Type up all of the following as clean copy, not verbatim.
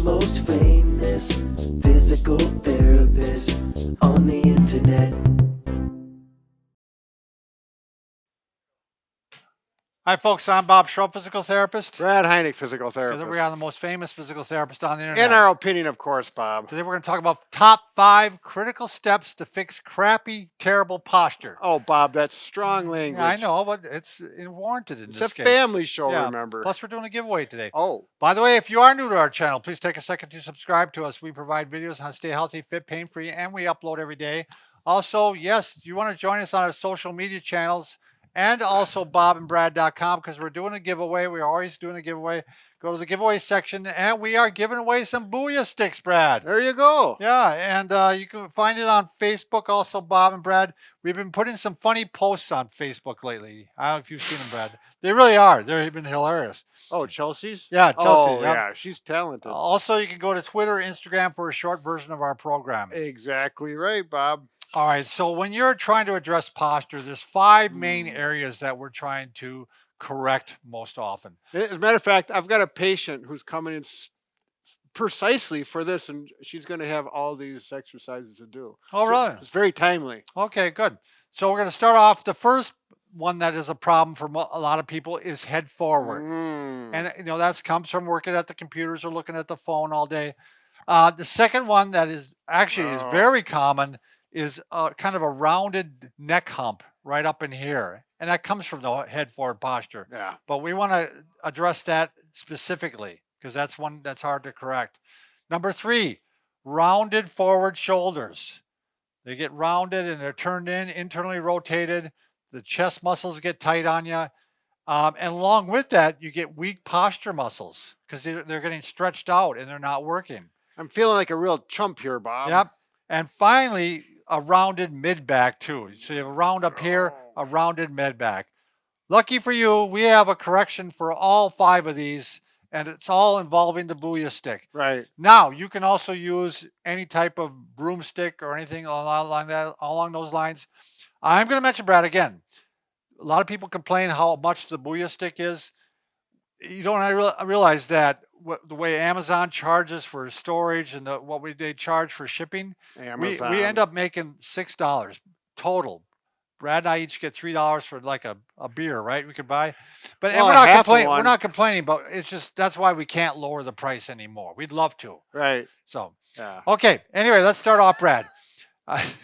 most famous physical therapist on the internet. Hi, folks. I'm Bob Schrupp, physical therapist. Brad Heineck, physical Together therapist. we are the most famous physical therapist on the internet. In our opinion, of course, Bob. Today we're going to talk about top 5 critical steps to fix crappy, terrible posture. Oh, Bob, that's strong language. Yeah, I know, but it's warranted in It's this a case. family show, Yeah, remember. Plus, we're doing a giveaway today. Oh. By the way, if you are new to our channel, please take a second to subscribe to us. We provide videos on how to stay healthy, fit, pain-free, and we upload every day. Also, yes, you want to join us on our social media channels and also bobandbrad.com because we're doing a giveaway. We're always doing a giveaway. Go to the giveaway section, and we are giving away some Booyah Stiks, Brad. There you go. Yeah, and you can find it on Facebook, also Bob and Brad. We've been putting some funny posts on Facebook lately. I don't know if you've seen them, Brad. They really are. They've been hilarious. Oh, Chelsea's? Yeah, Chelsea. Oh, yeah, she's talented. Also, you can go to Twitter, Instagram for a short version of our program. Exactly right, Bob. All right, so when you're trying to address posture, there's 5 main areas that we're trying to correct most often. As a matter of fact, I've got a patient who's coming in precisely for this, and she's going to have all these exercises to do. Oh, so really? It's very timely. Okay, good. So we're going to start off. The first one that is a problem for a lot of people is head forward. And, you know, that comes from working at the computers or looking at the phone all day. The second one that is actually is very common is kind of a rounded neck hump right up in here. And that comes from the head forward posture. Yeah. But we want to address that specifically because that's one that's hard to correct. Number 3, rounded forward shoulders. They get rounded and they're turned in, internally rotated. The chest muscles get tight on you. And along with that, you get weak posture muscles because they're getting stretched out and they're not working. I'm feeling like a real chump here, Bob. Yep. And finally, a rounded mid-back too. So you have a round up here, a rounded mid-back. Lucky for you, we have a correction for all 5 of these, and it's all involving the Booyah stick. Right. Now, you can also use any type of broomstick or anything along those lines. I'm going to mention, Brad, again, a lot of people complain how much the Booyah stick is. You don't realize that the way Amazon charges for storage and what they charge for shipping, we end up making $6 total. Brad and I each get $3 for like a beer, right? We could buy, but and we're not complaining, but it's just that's why we can't lower the price anymore. We'd love to, right? So, yeah. Okay. Anyway, let's start off, Brad.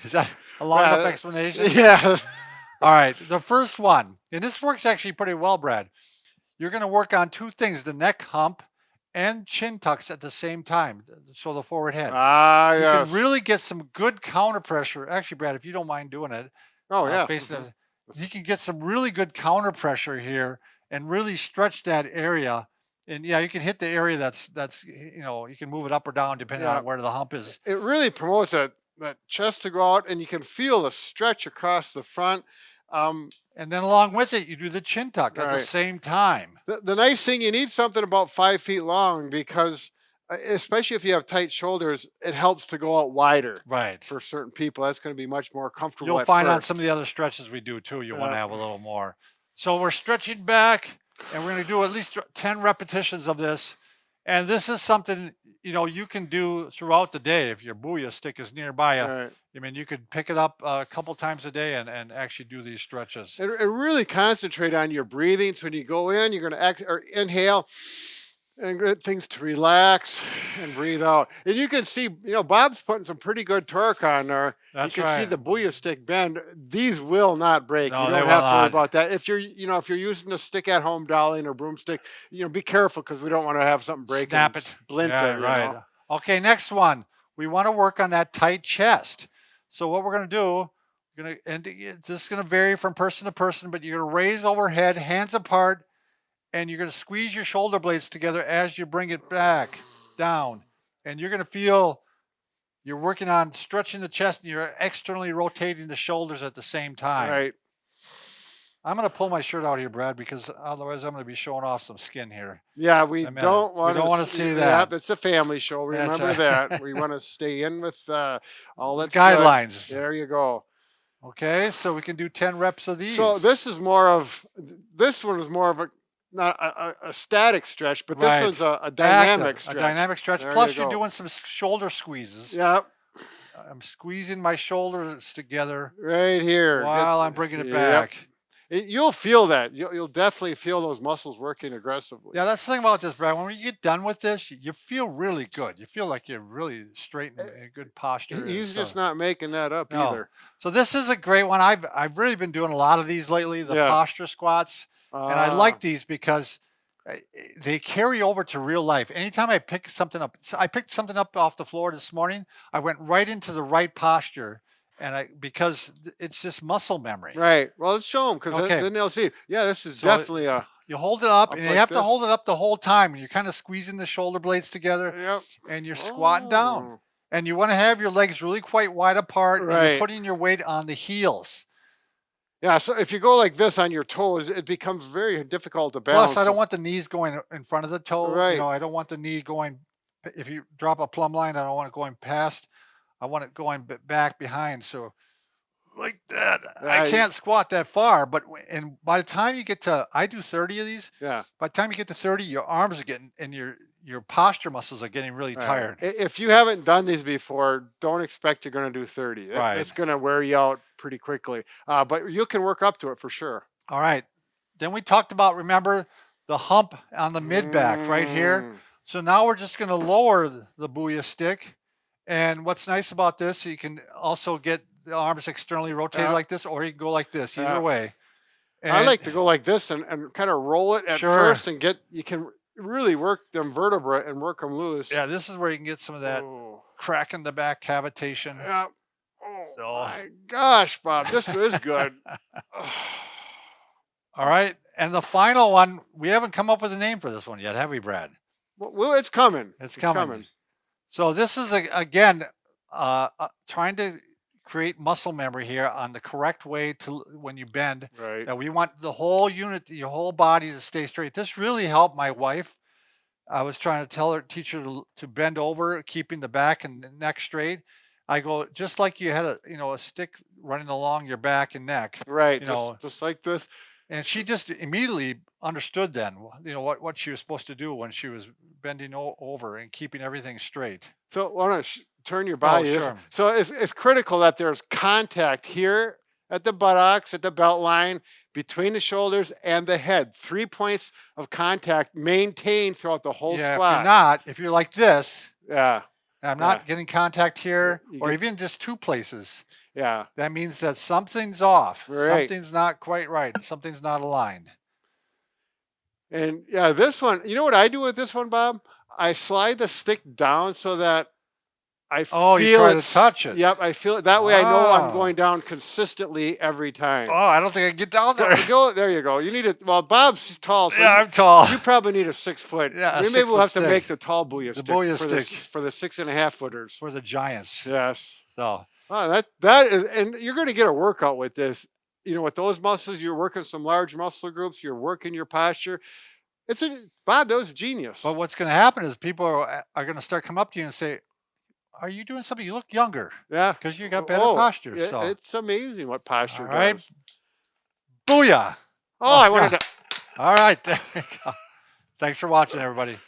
Is that a long enough explanation? Yeah. All right. The first one, and this works actually pretty well, Brad. You're going to work on 2 things: the neck hump and chin tucks at the same time. So the forward head. Yes. You can really get some good counter pressure. Actually, Brad, if you don't mind doing it. Oh, yeah. You can get some really good counter pressure here and really stretch that area. And yeah, you can hit the area that's you know, you can move it up or down depending on where the hump is. It really promotes that chest to go out, and you can feel the stretch across the front. And then along with it, you do the chin tuck at the same time. The nice thing, you need something about 5 feet long because especially if you have tight shoulders, it helps to go out wider. Right. For certain people, that's going to be much more comfortable. You'll find on some of the other stretches we do too, you want to have a little more. So we're stretching back, and we're going to do at least 10 repetitions of this. And this is something, you know, you can do throughout the day if your Booyah stick is nearby you. Right. I mean, you could pick it up a couple times a day and actually do these stretches. It really concentrate on your breathing. So when you go in, you're going to inhale and get things to relax and breathe out. And you can see, you know, Bob's putting some pretty good torque on there. That's you can see the Booyah stick bend. These will not break. No, you don't have to worry about that. If you're, you know, if you're using a stick at home dolly or broomstick, you know, be careful because we don't want to have something break. Snap it. Splint yeah, it, right. You know? Okay, next one. We want to work on that tight chest. So what we're going to do, and this is going to vary from person to person, but you're going to raise overhead, hands apart, and you're going to squeeze your shoulder blades together as you bring it back down. And you're going to feel you're working on stretching the chest and you're externally rotating the shoulders at the same time. Right. I'm going to pull my shirt out here, Brad, because otherwise I'm going to be showing off some skin here. Yeah, we don't want to see that. Yeah, it's a family show. Remember that. We want to stay in with all that guidelines. There you go. Okay, so we can do 10 reps of these. So this one is more of not a static stretch, but this Right. one's a dynamic Active, stretch. a dynamic stretch. There Plus, you you're go. doing some shoulder squeezes. Yep, I'm squeezing my shoulders together right here. while I'm bringing it Yep. back. You'll feel that. You'll definitely feel those muscles working aggressively. Yeah, that's the thing about this, Brad. When you get done with this, you feel really good. You feel like you're really straight and in good posture. He's So- just not making that up No. either. So this is a great one. I've really been doing a lot of these lately, the Yeah. posture squats. And I like these because they carry over to real life. Anytime I pick something up, so I picked something up off the floor this morning, I went right into the right posture, and because it's just muscle memory. Right. Well, let's show them because Okay. then they'll see. Yeah, this is So definitely a. You hold it up, Up and you like have to this. hold it up the whole time, and you're kind of squeezing the shoulder blades together, Yep. and you're squatting down. Oh. And you want to have your legs really quite wide apart, and Right. you're putting your weight on the heels. Yeah. So if you go like this on your toes, it becomes very difficult to balance. Plus, I don't want the knees going in front of the toe. Right. You know, I don't want the knee going. If you drop a plumb line, I don't want it going past. I want it going back behind. So, like that. I Right. can't squat that far. But and by the time you get to, I do 30 of these. Yeah. By the time you get to 30, your arms are getting and your posture muscles are getting really Right. tired. If you haven't done these before, don't expect you're going to do 30. Right. It's going to wear you out pretty quickly. But you can work up to it for sure. All right. Then we talked about, remember, the hump on the mid back right here. Mm. So now we're just going to lower the Booyah stick. And what's nice about this, you can also get the arms externally rotated Yeah. like this, or you can go like this, either Yeah. way. I And- like to go like this and kind of roll it at Sure. first and you can really work them vertebrae and work them loose. Yeah, this is where you can get some of that Oh. crack in the back cavitation. Yeah. Oh So- my gosh, Bob, this is good. All right. And the final one, we haven't come up with a name for this one yet, have we, Brad? Well, it's coming. It's coming. So this is, again, trying to create muscle memory here on the correct way to when you bend. Right. That we want the whole unit, your whole body to stay straight. This really helped my wife. I was trying to teach her to bend over, keeping the back and the neck straight. I go, just like you had a stick running along your back and neck. Right. You know, Just like this. and she just immediately understood then, what she was supposed to do when she was bending over and keeping everything straight. So why don't you turn your body? this- sure. So it's critical that there's contact here at the buttocks, at the belt line, between the shoulders and the head. 3 points of contact maintained throughout the whole Yeah, squat. if you're like this, Yeah. and I'm not getting contact here, You or get- even just two places, Yeah. that means that something's off. Right. Something's not quite right. Something's not aligned. And yeah, this one, you know what I do with this one, Bob? I slide the stick down so that I feel you try to it's- touch it. Yep, I feel it. That way I know I'm Oh. going down consistently every time. Oh, I don't think I can get down there. There you go. You need it. Well, Bob's tall, so Yeah, I'm tall. you probably need a 6 foot. Yeah, a Maybe we'll 6 have foot to make stick. the tall Booyah The stick, Booyah for stick. for the 6.5 footers. For the giants. Yes. So Oh, that is, and you're going to get a workout with this. With those muscles, you're working some large muscle groups. You're working your posture. Bob, that was genius. but what's going to happen is people are going to start coming up to you and say, "Are you doing something? You look younger yeah, because you got better Oh, posture." it- So, it's amazing what posture all right. does. booyah! Oh, I wanted to. All right, there we go. Thanks for watching, everybody.